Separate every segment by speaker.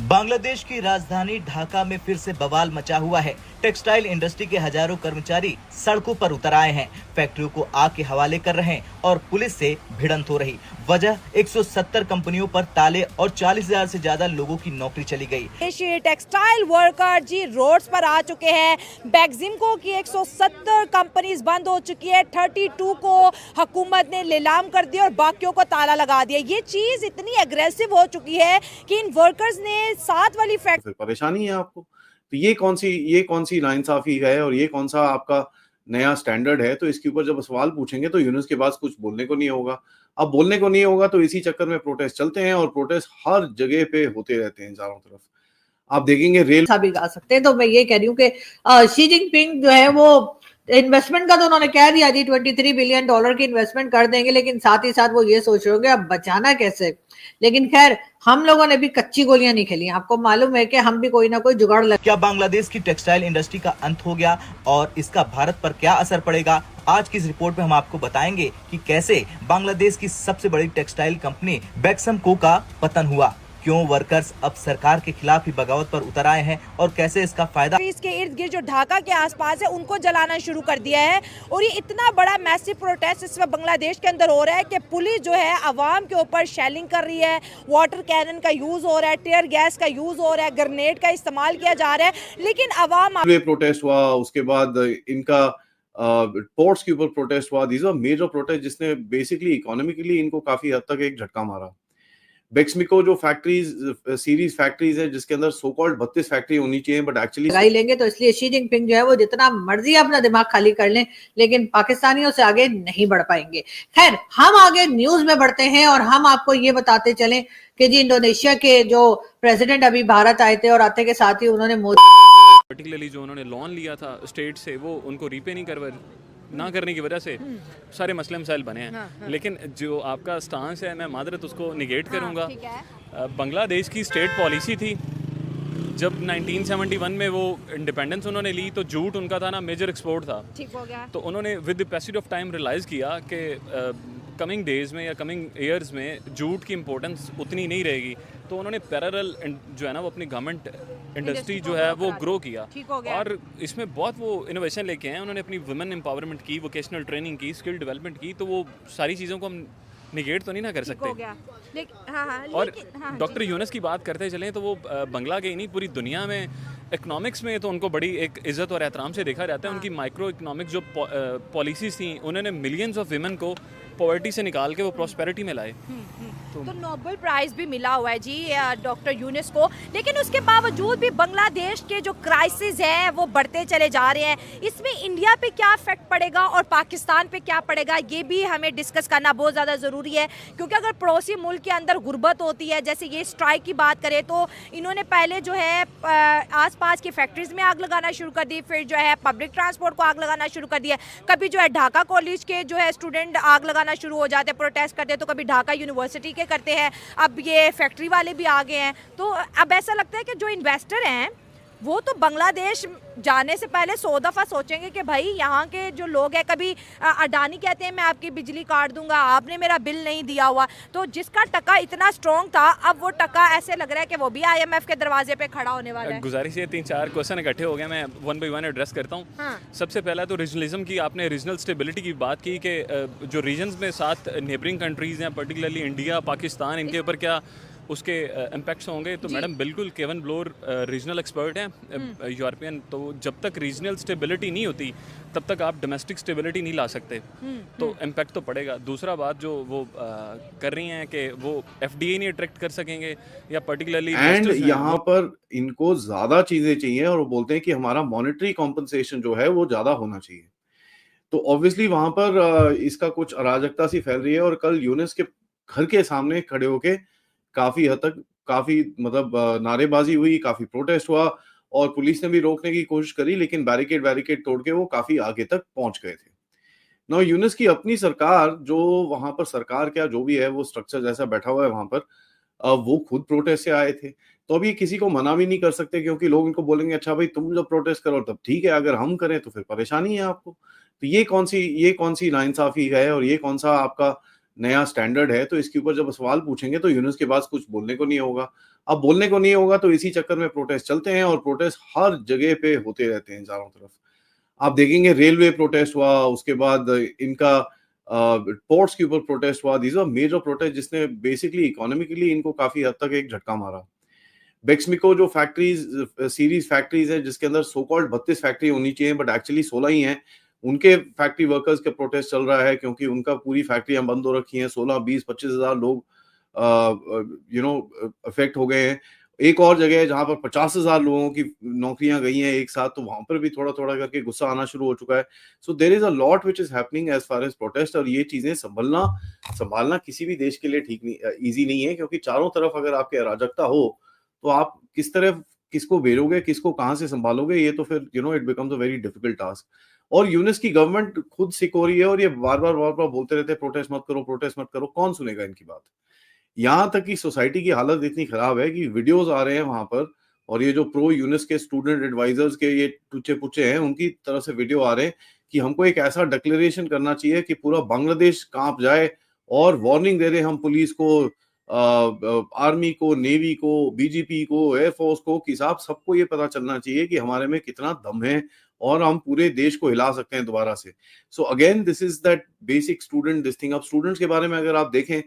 Speaker 1: बांग्लादेश की राजधानी ढाका में फिर से बवाल मचा हुआ है। टेक्सटाइल इंडस्ट्री के हजारों कर्मचारी सड़कों पर उतर आए हैं, फैक्ट्रियों को आग के हवाले कर रहे हैं और पुलिस से भिड़ंत हो रही। वजह 170 कंपनियों पर ताले और 40,000 से ज्यादा लोगों की नौकरी चली गई।
Speaker 2: टेक्सटाइल वर्कर जी रोड्स पर आ चुके हैं। बैक्सिमको की 170 कंपनीज बंद हो चुकी है। 32 को हुकूमत ने नीलाम कर दिया और बाकियों को ताला लगा दिया। ये चीज इतनी एग्रेसिव हो चुकी है कि इन वर्कर्स ने साथ वाली
Speaker 3: फिर परेशानी है आपको। तो ये कौन सी नाइंसाफी है और ये कौन सा आपका नया स्टैंडर्ड है। तो इसके ऊपर जब सवाल पूछेंगे तो यूनुस के पास कुछ बोलने को नहीं होगा। अब बोलने को नहीं होगा तो इसी चक्कर में प्रोटेस्ट चलते हैं और प्रोटेस्ट हर जगह पे होते रहते हैं चारों तरफ। आप देखेंगे रेल
Speaker 4: भी गा सकते हैं। तो मैं ये कह रही हूँ कि शी जिनपिंग जो है वो इन्वेस्टमेंट का तो उन्होंने कह दिया जी $23 बिलियन की इन्वेस्टमेंट कर देंगे, लेकिन साथ ही साथ वो ये सोच रहे होंगे अब बचाना कैसे। लेकिन खैर हम लोगों ने भी कच्ची गोलियां नहीं खेली। आपको मालूम है कि हम भी कोई ना कोई जुगाड़ लग।
Speaker 1: क्या बांग्लादेश की टेक्सटाइल इंडस्ट्री का अंत हो गया और इसका भारत पर क्या असर पड़ेगा? आज की इस रिपोर्ट में हम आपको बताएंगे कि कैसे बांग्लादेश की सबसे बड़ी टेक्सटाइल कंपनी बैक्सिमको का पतन हुआ, क्यों वर्कर्स अब सरकार के खिलाफ ही बगावत पर उतर आए हैं और कैसे इसका फायदा।
Speaker 2: इसके इर्द गिर्द जो ढाका के आसपास है उनको जलाना शुरू कर दिया है और ये इतना बड़ा मैसिव प्रोटेस्ट इस वक्त बांग्लादेश के अंदर हो रहा है कि पुलिस जो है अवाम के ऊपर शेलिंग कर रही है, वाटर कैनन का यूज हो रहा है, टीयर गैस का यूज हो रहा है, ग्रेनेड का इस्तेमाल किया जा रहा है, लेकिन अवाम
Speaker 3: प्रोटेस्ट हुआ। उसके बाद इनका पोर्ट्स के ऊपर प्रोटेस्ट हुआ। दीज आर मेजर प्रोटेस्ट जिसने बेसिकली इकोनॉमिकली इनको काफी हद तक एक झटका मारा। बैक्सिमको जो सीरीज फैक्ट्रीज है जिसके अंदर सो कॉल्ड 32 फैक्ट्री होनी चाहिए बट एक्चुअली
Speaker 4: लगाई लेंगे। तो इसलिए शी जिनपिंग जो है वो जितना मर्जी अपना दिमाग खाली कर लें, लेकिन पाकिस्तानियों से आगे नहीं बढ़ पाएंगे। खैर हम आगे न्यूज में बढ़ते हैं और हम आपको ये बताते चलें कि जी इंडोनेशिया के जो प्रेसिडेंट अभी भारत आए थे और आते के साथ ही उन्होंने
Speaker 5: पर्टिकुलरली जो उन्होंने लोन लिया था स्टेट से वो उनको रीपे नहीं ना करने की वजह से सारे मसले मसाइल बने हैं। हाँ। लेकिन जो आपका स्टांस है मैं मादरत उसको निगेट करूंगा। बांग्लादेश की स्टेट पॉलिसी थी जब 1971 में वो इंडिपेंडेंस उन्होंने ली तो जूट उनका था ना मेजर एक्सपोर्ट था। ठीक हो गया। तो उन्होंने with the passage of time realise किया कि कमिंग डेज में या कमिंग ईयर्स में जूट की इम्पोर्टेंस उतनी नहीं रहेगी, तो उन्होंने पैरेलल जो है ना वो अपनी गवर्नमेंट इंडस्ट्री जो है वो ग्रो किया और इसमें बहुत वो इनोवेशन लेके आए। उन्होंने अपनी वुमेन एम्पावरमेंट की, वोकेशनल ट्रेनिंग की, स्किल डेवलपमेंट की। तो वो सारी चीज़ों को हम निगेट तो नहीं ना कर सकते। और डॉक्टर यूनुस की बात करते चलें तो वो बंगला के ही नहीं पूरी दुनिया में इकोनॉमिक्स में तो उनको बड़ी एक इज्जत और एहतराम से देखा जाता है। उनकी माइक्रो इकोनॉमिक्स जो पॉलिसीज थी उन्होंने मिलियंस ऑफ विमेन को पॉवर्टी से निकाल के वो प्रॉस्पेरिटी में लाए।
Speaker 2: तो नोबेल प्राइज भी मिला हुआ है जी डॉक्टर यूनुस को, लेकिन उसके बावजूद भी बांग्लादेश के जो क्राइसिस है वो बढ़ते चले जा रहे हैं। इसमें इंडिया पे क्या इफेक्ट पड़ेगा और पाकिस्तान पे क्या पड़ेगा ये भी हमें डिस्कस करना बहुत ज़्यादा ज़रूरी है, क्योंकि अगर पड़ोसी मुल्क के अंदर गुर्बत होती है, जैसे ये स्ट्राइक की बात करें तो इन्होंने पहले जो है आसपास की फैक्ट्रीज में आग लगाना शुरू कर दी, फिर जो है पब्लिक ट्रांसपोर्ट को आग लगाना शुरू कर दिया। कभी जो है ढाका कॉलेज के जो है स्टूडेंट आग लगाना शुरू हो जाते, प्रोटेस्ट करते, तो कभी ढाका यूनिवर्सिटी के करते हैं, अब ये फैक्ट्री वाले भी आ गए हैं। तो अब ऐसा लगता है कि जो इन्वेस्टर हैं वो तो बांग्लादेश जाने से पहले 100 दफ़ा सोचेंगे कि भाई यहाँ के जो लोग हैं, कभी अडानी कहते हैं मैं आपकी बिजली काट दूंगा, आपने मेरा बिल नहीं दिया हुआ। तो जिसका टका इतना स्ट्रॉन्ग था अब वो टका ऐसे लग रहा है कि वो भी IMF के दरवाजे पे खड़ा होने वाला है।
Speaker 5: गुजारिश है 3-4 क्वेश्चन इकट्ठे हो गए, मैं 1 बाय 1 एड्रेस करता हूँ। हाँ। सबसे पहला तो रीजनलिज्म की, आपने रीजनल स्टेबिलिटी की बात की कि जो रीजन्स में 7 नेबरिंग कंट्रीज़ हैं पर्टिकुलरली इंडिया, पाकिस्तान, इनके ऊपर क्या उसके इम्पैक्ट्स होंगे। तो मैडम बिल्कुल केवन ब्लोर रीजनल एक्सपर्ट हैं यूरोपियन। तो जब तक रीजनल स्टेबिलिटी नहीं होती तब तक आप डोमेस्टिक स्टेबिलिटी नहीं ला सकते, तो इम्पैक्ट तो पड़ेगा। दूसरा बात जो वो कर रही हैं कि वो FDI नहीं अट्रैक्ट कर सकेंगे या पर्टिकुलरली
Speaker 3: एंड यहाँ पर इनको ज्यादा चीजें चाहिए और वो बोलते हैं कि हमारा मॉनेटरी कॉम्पनसेशन जो है वो ज्यादा होना चाहिए। तो ऑब्वियसली वहां पर इसका कुछ अराजकता सी फैल रही है और कल यूनुस के घर के सामने खड़े होके काफी हद तक मतलब नारेबाजी हुई, काफी प्रोटेस्ट हुआ और पुलिस ने भी रोकने की कोशिश करी, लेकिन बैरिकेड तोड़ के वो काफी आगे तक पहुंच गए थे। नौ यूनुस की अपनी सरकार जो वहां पर सरकार क्या जो भी है वो स्ट्रक्चर जैसा बैठा हुआ है वहां पर, वो खुद प्रोटेस्ट से आए थे। तो अभी किसी को मना भी नहीं कर सकते क्योंकि लोग इनको बोलेंगे अच्छा भाई तुम जब प्रोटेस्ट करो तब ठीक है, अगर हम करें तो फिर परेशानी है आपको। तो ये कौन सी नाइंसाफी है और ये कौन सा आपका नया स्टैंडर्ड है, तो इसके ऊपर जब सवाल पूछेंगे तो यूनुस के पास कुछ बोलने को नहीं होगा। अब बोलने को नहीं होगा तो इसी चक्कर में प्रोटेस्ट चलते हैं और प्रोटेस्ट हर जगह पे होते रहते हैं चारों तरफ। आप देखेंगे रेलवे प्रोटेस्ट हुआ, उसके बाद इनका पोर्ट्स के ऊपर प्रोटेस्ट हुआ। दीज आर मेजर प्रोटेस्ट जिसने बेसिकली इकोनॉमिकली इनको काफी हद तक एक झटका मारा। बेक्समिको जो फैक्ट्रीज सीरीज फैक्ट्रीज है जिसके अंदर सो कॉल्ड 32 फैक्ट्री होनी चाहिए बट एक्चुअली 16 ही हैं, उनके फैक्ट्री वर्कर्स के प्रोटेस्ट चल रहा है क्योंकि उनका पूरी फैक्ट्रियां बंद हो रखी हैं। 16, 20, 25,000 लोग अफेक्ट हो गए हैं। एक और जगह है जहां पर 50,000 लोगों की नौकरियां गई हैं एक साथ, तो वहां पर भी थोड़ा थोड़ा करके गुस्सा आना शुरू हो चुका है। So there is a lot which is happening as far as protest, और ये चीजें संभालना किसी भी देश के लिए ठीक नहीं, इजी नहीं है, क्योंकि चारों तरफ अगर आपके अराजकता हो तो आप किस तरह किसको भेजोगे, किसको कहां से संभालोगे, ये तो फिर it becomes a very difficult task. और यूनिस की गवर्नमेंट खुद सिक हो रही है और ये बार बार बोलते रहते हैं प्रोटेस्ट मत करो, प्रोटेस्ट मत करो। कौन सुनेगा इनकी बात? यहाँ तक कि सोसाइटी की हालत इतनी खराब है कि वीडियोस आ रहे हैं वहां पर, और ये जो प्रो यूनिस के स्टूडेंट एडवाइजर्स के ये टूचे पुचे हैं, उनकी तरफ से वीडियो आ रहे हैं कि हमको एक ऐसा डिक्लेरेशन करना चाहिए कि पूरा बांग्लादेश कांप जाए, और वार्निंग दे रहे हम पुलिस को, आर्मी को, नेवी को, बीजीपी को, एयरफोर्स को, कि साहब सबको ये पता चलना चाहिए कि हमारे में कितना दम है और हम पूरे देश को हिला सकते हैं दोबारा से। So again this is that basic student this thing. अब स्टूडेंट्स के बारे में अगर आप देखें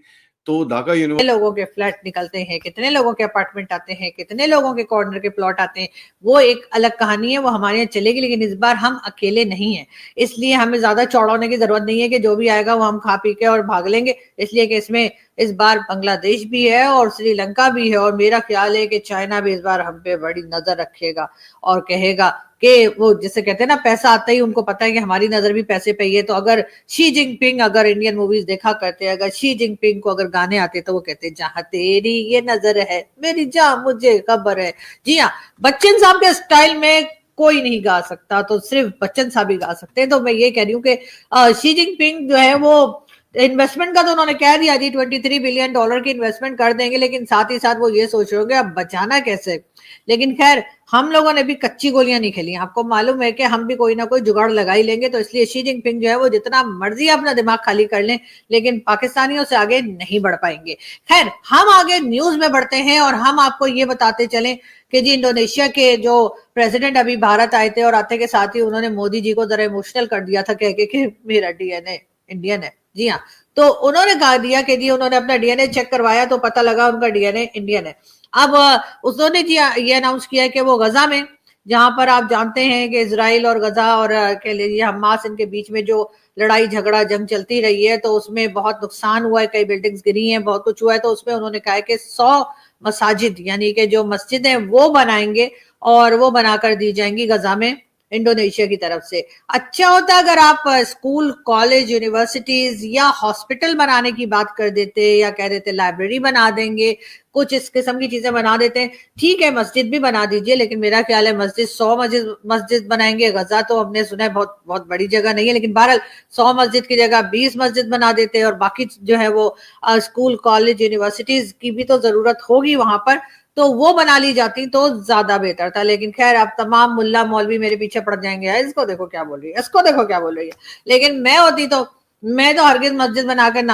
Speaker 3: तो ढाका यूनिवर्सिटी
Speaker 4: लोगों के फ्लैट निकलते हैं, कितने लोगों के अपार्टमेंट आते हैं, कितने लोगों के कॉर्नर के प्लॉट आते हैं, वो एक अलग कहानी है, वो हमारे यहाँ चलेगी। लेकिन इस बार हम अकेले नहीं हैं, इसलिए हमें ज्यादा चौड़ा होने की जरूरत नहीं है कि जो भी आएगा वो हम खा पी के और भाग लेंगे। इसलिए कि इसमें इस बार बांग्लादेश भी है और श्रीलंका भी है, और मेरा ख्याल है कि चाइना भी इस बार हम पे बड़ी नजर रखेगा और कहेगा कि वो जिसे कहते हैं ना, पैसा आता ही उनको पता है कि हमारी नजर भी पैसे पे ही है। तो अगर शी जिनपिंग अगर इंडियन मूवीज देखा करते, अगर शी जिनपिंग को अगर गाने आते तो वो कहते जहां तेरी ये नजर है मेरी जान मुझे खबर है। जी हाँ, बच्चन साहब के स्टाइल में कोई नहीं गा सकता, तो सिर्फ बच्चन साहब ही गा सकते हैं। तो मैं ये कह रही हूँ कि शी जिनपिंग जो है वो इन्वेस्टमेंट का तो उन्होंने कह दिया जी, $23 बिलियन की इन्वेस्टमेंट कर देंगे, लेकिन साथ ही साथ वो ये सोच रहे होंगे अब बचाना कैसे। लेकिन खैर, हम लोगों ने भी कच्ची गोलियां नहीं खेली, आपको मालूम है कि हम भी कोई ना कोई जुगाड़ लगा ही लेंगे। तो इसलिए शी जिनपिंग जो है वो जितना मर्जी अपना दिमाग खाली कर लें, लेकिन पाकिस्तानियों से आगे नहीं बढ़ पाएंगे। खैर, हम आगे न्यूज में बढ़ते हैं और हम आपको ये बताते चलें कि जी इंडोनेशिया के जो प्रेसिडेंट अभी भारत आए थे, और आते के साथ ही उन्होंने मोदी जी को जरा इमोशनल कर दिया था कह के कि मेरा डीएनए इंडियन है। जी हाँ, तो उन्होंने कहा दिया कि जी उन्होंने अपना डीएनए चेक करवाया तो पता लगा उनका डीएनए इंडियन है। अब उन्होंने जी ये अनाउंस किया कि वो गजा में, जहां पर आप जानते हैं कि इजराइल और गजा और कह लीजिए हमास, इनके बीच में जो लड़ाई झगड़ा जंग चलती रही है, तो उसमें बहुत नुकसान हुआ है, कई बिल्डिंग्स गिरी हैं, बहुत कुछ हुआ है। तो उसमें उन्होंने कहा कि 100 मसाजिद यानी कि जो मस्जिद है वो बनाएंगे और वो बनाकर दी जाएंगी गजा में इंडोनेशिया की तरफ से। अच्छा होता अगर आप स्कूल, कॉलेज, यूनिवर्सिटीज या हॉस्पिटल बनाने की बात कर देते, या कह देते लाइब्रेरी बना देंगे, कुछ इस किस्म की चीजें बना देते हैं। ठीक है, मस्जिद भी बना दीजिए, लेकिन मेरा ख्याल है मस्जिद 100 मस्जिद बनाएंगे। गजा तो हमने सुना है बहुत बहुत बड़ी जगह नहीं है, लेकिन बहरहाल 100 मस्जिद की जगह 20 मस्जिद बना देते हैं, और बाकी जो है वो स्कूल, कॉलेज, यूनिवर्सिटीज की भी तो जरूरत होगी वहां पर, तो वो बना ली जाती तो ज्यादा बेहतर था। लेकिन खैर, अब तमाम मुल्ला मौलवी मेरे पीछे पड़ जाएंगे, इसको देखो क्या बोल रही है, इसको देखो क्या बोल रही है। लेकिन मैं होती तो मैं तो हरगिज मस्जिद बनाकर ना